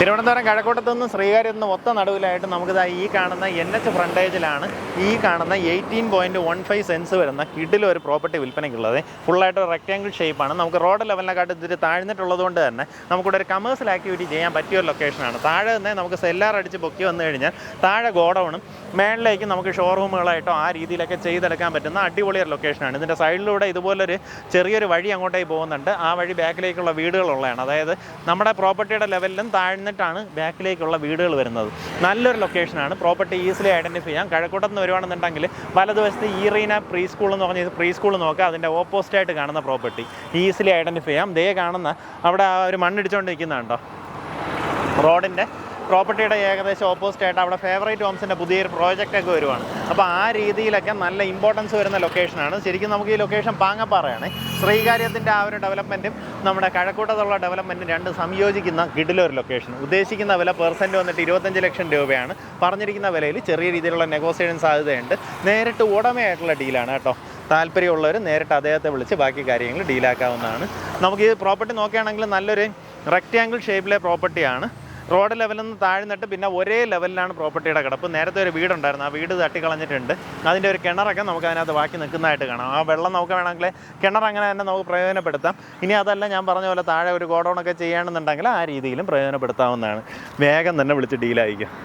തിരുവനന്തപുരം കഴക്കൂട്ടത്തു നിന്ന് ശ്രീകാര്യത്തു നിന്ന് ഒത്ത നടുവിലായിട്ട് നമുക്കിതാ ഈ കാണുന്ന NH ഫ്രണ്ടേജിലാണ് ഈ കാണുന്ന 18.15 സെൻസ് വരുന്ന കിഡിലൊരു പ്രോപ്പർട്ടി വിൽപ്പനയ്ക്കുള്ളത്. ഫുള്ളായിട്ട് റെക്റ്റാങ്കിൾ ഷേപ്പാണ്. നമുക്ക് റോഡ് ലെവലിനെക്കാട്ട് ഇതിൽ താഴ്ന്നിട്ടുള്ളത് കൊണ്ട് തന്നെ നമുക്കിവിടെ ഒരു കമേഴ്സ്യൽ ആക്ടിവിറ്റി ചെയ്യാൻ പറ്റിയ ഒരു ലൊക്കേഷനാണ്. താഴെ തന്നെ നമുക്ക് സെല്ലാർ അടിച്ച് പൊക്കി വന്നു കഴിഞ്ഞാൽ താഴെ ഗോഡൗണും മേളിലേക്ക് നമുക്ക് ഷോറൂമുകളായിട്ടോ ആ രീതിയിലൊക്കെ ചെയ്തെടുക്കാൻ പറ്റുന്ന അടിപൊളിയൊരു ലൊക്കേഷനാണ്. ഇതിൻ്റെ സൈഡിലൂടെ ഇതുപോലൊരു ചെറിയൊരു വഴി അങ്ങോട്ടേക്ക് പോകുന്നുണ്ട്. ആ വഴി ബാക്കിലേക്കുള്ള വീടുകളുള്ളതാണ്. അതായത് നമ്മുടെ പ്രോപ്പർട്ടിയുടെ ലെവലിലും താഴ്ന്നിട്ടാണ് ബാക്കിലേക്കുള്ള വീടുകൾ വരുന്നത്. നല്ലൊരു ലൊക്കേഷനാണ്. പ്രോപ്പർട്ടി ഈസിലി ഐഡൻറ്റിഫൈ ചെയ്യാം. കഴക്കൂട്ടത്ത് നിന്ന് വരുവാണെന്നുണ്ടെങ്കിൽ വലതുവശത്ത് ഈറീന പ്രീ സ്കൂൾ എന്ന് പറഞ്ഞ പ്രീ സ്കൂൾ നോക്കുക. അതിൻ്റെ ഓപ്പോസിറ്റായിട്ട് കാണുന്ന പ്രോപ്പർട്ടി ഈസിലി ഐഡൻറ്റിഫൈ ചെയ്യാം. ദേ കാണുന്ന അവിടെ ആ ഒരു മണ്ണിടിച്ചുകൊണ്ട് നിൽക്കുന്നുണ്ടോ റോഡിൻ്റെ പ്രോപ്പർട്ടിയുടെ ഏകദേശം ഓപ്പോസിറ്റായിട്ട് അവിടെ ഫേവറേറ്റ് ഹോംസിൻ്റെ പുതിയൊരു പ്രോജക്റ്റൊക്കെ വരുവാണ്. അപ്പോൾ ആ രീതിയിലൊക്കെ നല്ല ഇമ്പോർട്ടൻസ് വരുന്ന ലൊക്കേഷനാണ്. ശരിക്കും നമുക്ക് ഈ ലൊക്കേഷൻ പാങ്ങപ്പാറയാണ്. ശ്രീകാര്യത്തിൻ്റെ ആ ഒരു ഡെവലപ്മെൻറ്റും നമ്മുടെ കഴക്കൂട്ടത്തുള്ള ഡെവലപ്മെൻറ്റും രണ്ട് സംയോജിക്കുന്ന കിടിലൊരു ലൊക്കേഷൻ. ഉദ്ദേശിക്കുന്ന വില പെർസെൻറ്റ് വന്നിട്ട് 25 ലക്ഷം രൂപയാണ്. പറഞ്ഞിരിക്കുന്ന വിലയിൽ ചെറിയ രീതിയിലുള്ള നെഗോസിയേഷൻ സാധ്യതയുണ്ട്. നേരിട്ട് ഉടമയായിട്ടുള്ള ഡീലാണ് കേട്ടോ. താല്പര്യമുള്ളവർ നേരിട്ട് അദ്ദേഹത്തെ വിളിച്ച് ബാക്കി കാര്യങ്ങൾ ഡീലാക്കാവുന്നതാണ്. നമുക്ക് ഈ പ്രോപ്പർട്ടി നോക്കുകയാണെങ്കിൽ നല്ലൊരു റെക്റ്റാങ്കിൾ ഷേപ്പിലെ പ്രോപ്പർട്ടിയാണ്. റോഡ് ലെവലിൽ നിന്ന് താഴ്ന്നിട്ട് പിന്നെ ഒരേ ലെവലിലാണ് പ്രോപ്പർട്ടിയുടെ കിടപ്പ്. നേരത്തെ ഒരു വീടുണ്ടായിരുന്നു, ആ വീട് തട്ടിക്കളഞ്ഞിട്ടുണ്ട്. അതിൻ്റെ ഒരു കിണറൊക്കെ നമുക്ക് അതിനകത്ത് ബാക്കി നിൽക്കുന്നതായിട്ട് കാണാം. ആ വെള്ളം നമുക്ക് വേണമെങ്കിൽ കിണർ അങ്ങനെ തന്നെ നമുക്ക് പ്രയോജനപ്പെടുത്താം. ഇനി അതല്ല, ഞാൻ പറഞ്ഞ പോലെ താഴെ ഒരു ഗോഡൗണൊക്കെ ചെയ്യണമെന്നുണ്ടെങ്കിൽ ആ രീതിയിലും പ്രയോജനപ്പെടുത്താവുന്നതാണ്. വേഗം തന്നെ വിളിച്ച് ഡീലായിരിക്കും.